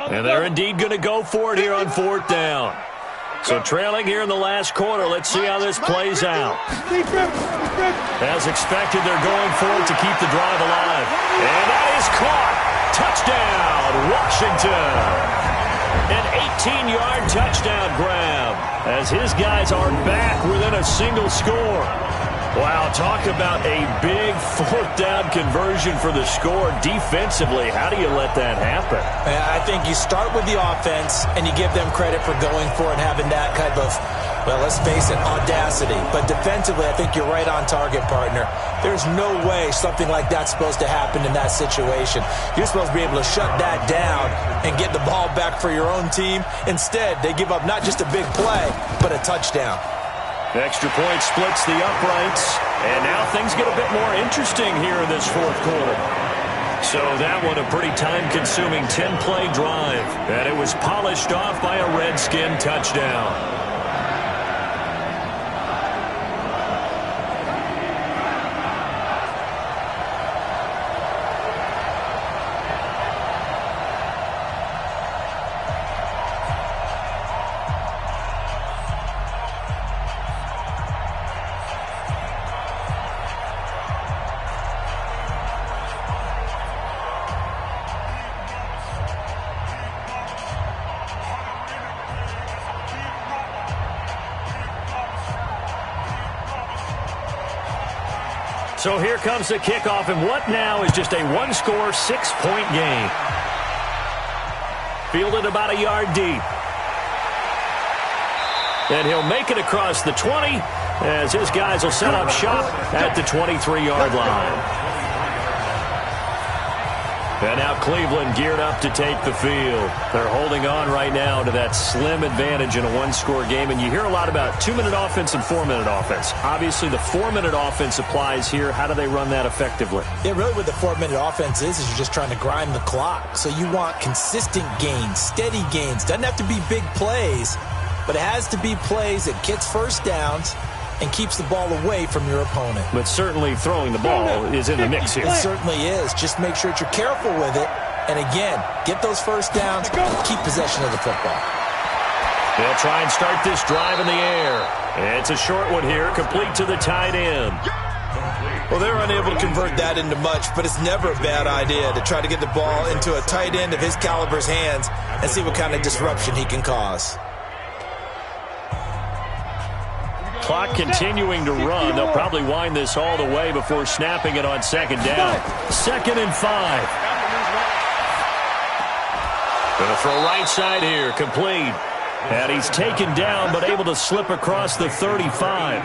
And they're indeed going to go for it here on fourth down. So trailing here in the last quarter. Let's see how this plays out. As expected, they're going for it to keep the drive alive. And that is caught. Touchdown, Washington. An 18-yard touchdown grab as his guys are back within a single score. Wow, talk about a big fourth down conversion for the score. Defensively, how do you let that happen? I think you start with the offense, and you give them credit for going for it and having that kind of, well, let's face it, audacity. But defensively, I think you're right on target, partner. There's no way something like that's supposed to happen in that situation. You're supposed to be able to shut that down and get the ball back for your own team. Instead, they give up not just a big play, but a touchdown. Extra point splits the uprights, and now things get a bit more interesting here in this fourth quarter. So that one a pretty time-consuming 10-play drive, and it was polished off by a Redskin touchdown. So here comes the kickoff, and what now is just a one-score, 6-point game. Fielded about a yard deep. And he'll make it across the 20 as his guys will set up shop at the 23-yard line. And now Cleveland geared up to take the field. They're holding on right now to that slim advantage in a one-score game. And you hear a lot about 2-minute offense and 4-minute offense. Obviously, the 4-minute offense applies here. How do they run that effectively? Yeah, really what the 4-minute offense is you're just trying to grind the clock. So you want consistent gains, steady gains. Doesn't have to be big plays, but it has to be plays that gets first downs and keeps the ball away from your opponent. But certainly throwing the ball is in the mix here. It certainly is. Just make sure that you're careful with it. And again, get those first downs, keep possession of the football. They'll try and start this drive in the air. It's a short one here, complete to the tight end. Well, they're unable to convert that into much, but it's never a bad idea to try to get the ball into a tight end of his caliber's hands and see what kind of disruption he can cause. Clock continuing to run. They'll probably wind this all the way before snapping it on second down. 2nd and 5. Going to throw right side here, complete. And he's taken down but able to slip across the 35.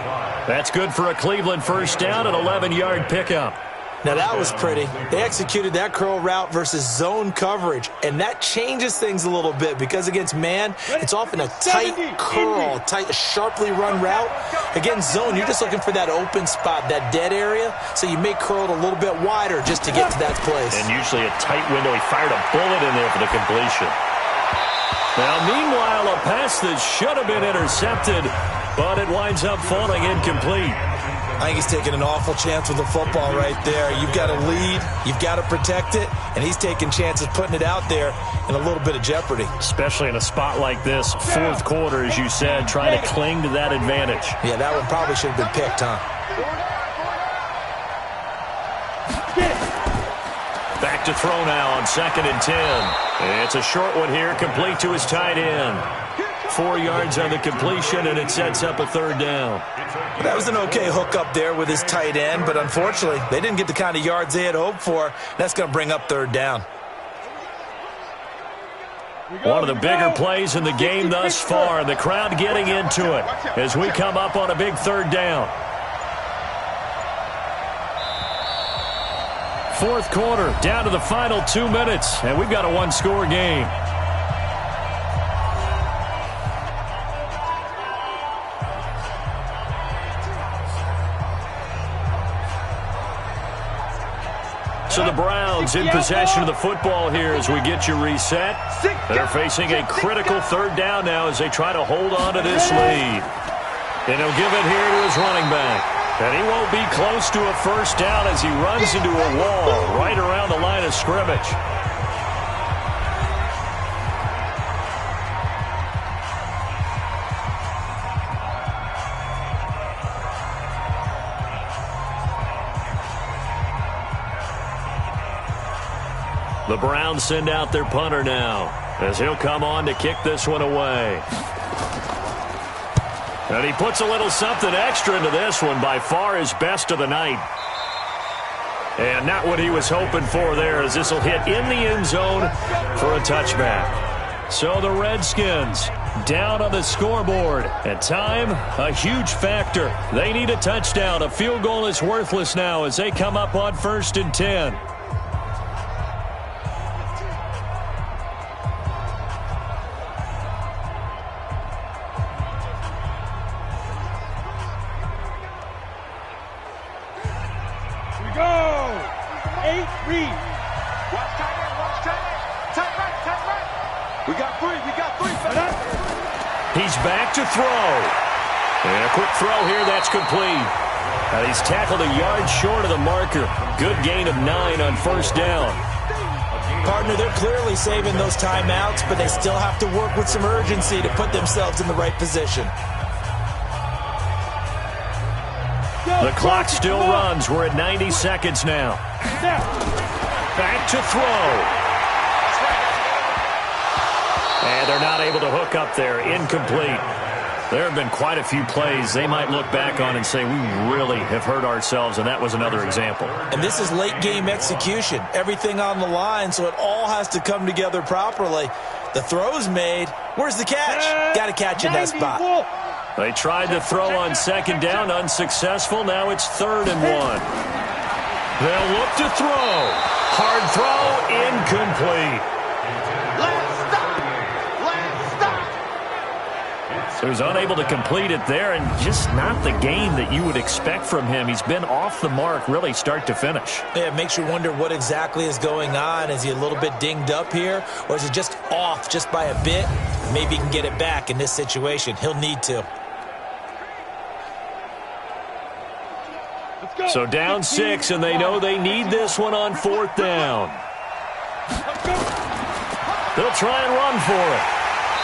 That's good for a Cleveland first down, an 11-yard pickup. Now that was pretty. They executed that curl route versus zone coverage, and that changes things a little bit because against man, it's often a tight curl, tight, sharply run route. Against zone, you're just looking for that open spot, that dead area, so you make curl a little bit wider just to get to that place. And usually a tight window. He fired a bullet in there for the completion. Now, meanwhile, a pass that should have been intercepted, but it winds up falling incomplete. I think he's taking an awful chance with the football right there. You've got to lead, you've got to protect it, and he's taking chances putting it out there in a little bit of jeopardy. Especially in a spot like this, fourth quarter, as you said, trying to cling to that advantage. Yeah, that one probably should have been picked, huh? Back to throw now on 2nd and 10. It's a short one here, complete to his tight end. 4 yards on the completion, and it sets up a 3rd down. That was an okay hookup there with his tight end, but unfortunately, they didn't get the kind of yards they had hoped for. That's going to bring up 3rd down. One of the bigger plays in the game thus far, and the crowd getting into it as we come up on a big 3rd down. 4th quarter, down to the final 2 minutes, and we've got a 1-score game. So the Browns in possession of the football here as we get you reset. They're facing a critical 3rd down now as they try to hold on to this lead. And he'll give it here to his running back. And he won't be close to a 1st down as he runs into a wall right around the line of scrimmage. The Browns send out their punter now as he'll come on to kick this one away. And he puts a little something extra into this one, by far his best of the night. And not what he was hoping for there, as this will hit in the end zone for a touchback. So the Redskins down on the scoreboard. At time, a huge factor. They need a touchdown. A field goal is worthless now as they come up on 1st and 10. He's back to throw. And a quick throw here, that's complete. He's tackled a yard short of the marker. Good gain of 9 on 1st down. Partner, they're clearly saving those timeouts, but they still have to work with some urgency to put themselves in the right position. The clock still runs. We're at 90 seconds now. Back to throw. And they're not able to hook up there. Incomplete. There have been quite a few plays they might look back on and say, we really have hurt ourselves, and that was another example. And this is late game execution. Everything on the line, so it all has to come together properly. The throw's made. Where's the catch? Got to catch in that spot. They tried to throw on 2nd down, unsuccessful. Now it's 3rd and 1. They'll look to throw. Hard throw, incomplete. So he's unable to complete it there, and just not the game that you would expect from him. He's been off the mark really start to finish. Yeah, it makes you wonder what exactly is going on. Is he a little bit dinged up here, or is it just off just by a bit? Maybe he can get it back in this situation. He'll need to. So down 6, and they know they need this one on 4th down. They'll try and run for it.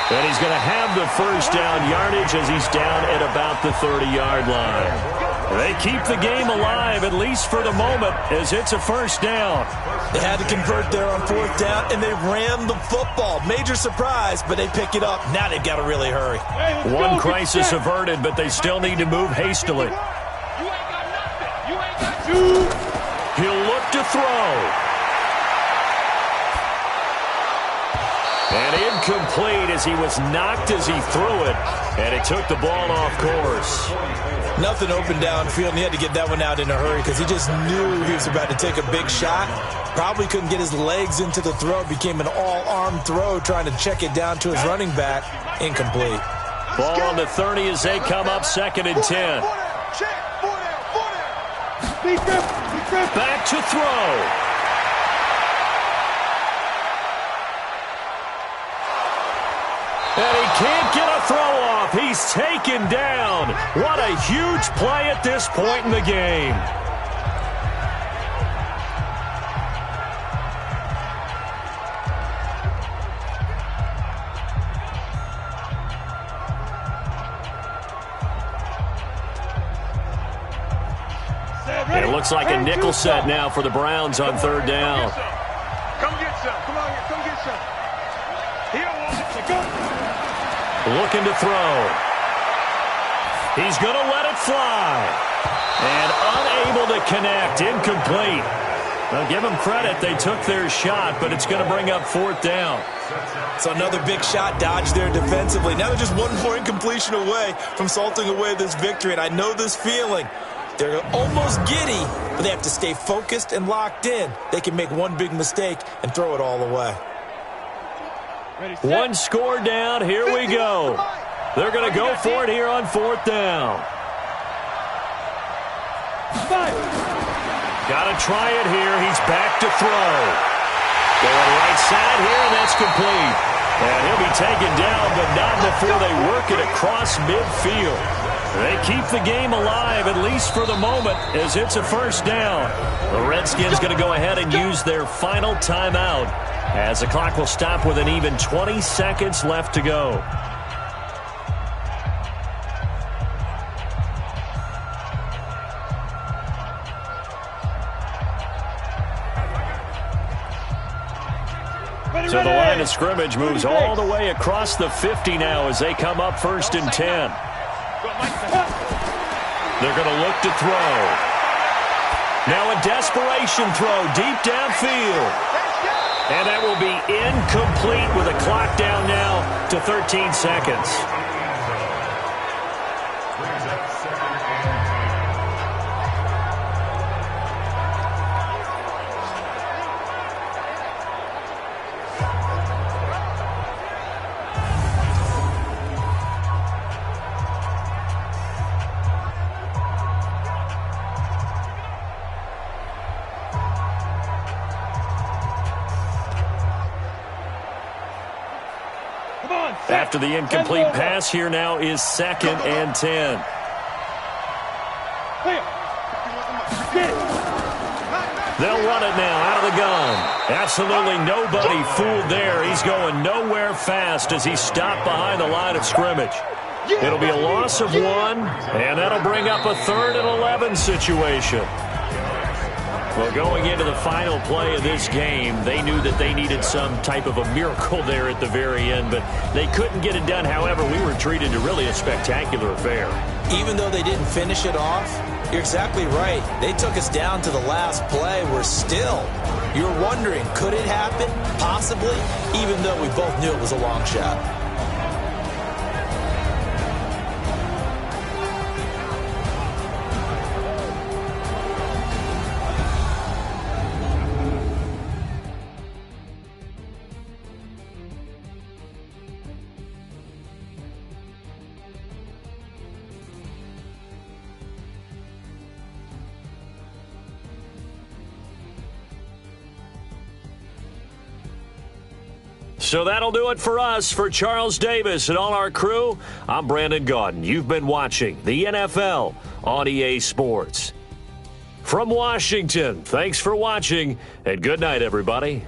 And he's going to have the 1st down yardage as he's down at about the 30-yard line. They keep the game alive, at least for the moment, as it's a 1st down. They had to convert there on 4th down, and they ran the football. Major surprise, but they pick it up. Now they've got to really hurry. One crisis averted, but they still need to move hastily. He'll look to throw. And incomplete as he was knocked as he threw it, and it took the ball off course. Nothing open downfield, and he had to get that one out in a hurry because he just knew he was about to take a big shot. Probably couldn't get his legs into the throw. Became an all-arm throw trying to check it down to his running back. Incomplete. Ball on the 30 as they come up 2nd and 10. Back to throw. And he can't get a throw off. He's taken down. What a huge play at this point in the game. It looks like a nickel set now for the Browns on 3rd down. Come get some. Come on here. Come get some. Here, Walter. Go. Looking to throw. He's going to let it fly. And unable to connect. Incomplete. Now, give them credit. They took their shot, but it's going to bring up 4th down. So another big shot dodged there defensively. Now they're just one more incompletion away from salting away this victory. And I know this feeling. They're almost giddy, but they have to stay focused and locked in. They can make one big mistake and throw it all away. One score down. Here we go. They're going to go for it here on 4th down. Got to try it here. He's back to throw. Going right side here, and that's complete. And he'll be taken down, but not before they work it across midfield. They keep the game alive, at least for the moment, as it's a 1st down. The Redskins going to go ahead and use their final timeout, as the clock will stop with an even 20 seconds left to go. So the line of scrimmage moves all the way across the 50 now as they come up 1st and 10. They're going to look to throw. Now a desperation throw deep downfield. And that will be incomplete with a clock down now to 13 seconds. After the incomplete pass, here now is 2nd and 10. They'll run it now out of the gun. Absolutely nobody fooled there. He's going nowhere fast as he's stopped behind the line of scrimmage. It'll be a loss of 1, and that'll bring up a 3rd and 11 situation. Well, going into the final play of this game, they knew that they needed some type of a miracle there at the very end, but they couldn't get it done. However, we were treated to really a spectacular affair. Even though they didn't finish it off, you're exactly right. They took us down to the last play. We're still, you're wondering, could it happen? Possibly, even though we both knew it was a long shot. So that'll do it for us. For Charles Davis and all our crew, I'm Brandon Gaudin. You've been watching the NFL on EA Sports. From Washington, thanks for watching, and good night, everybody.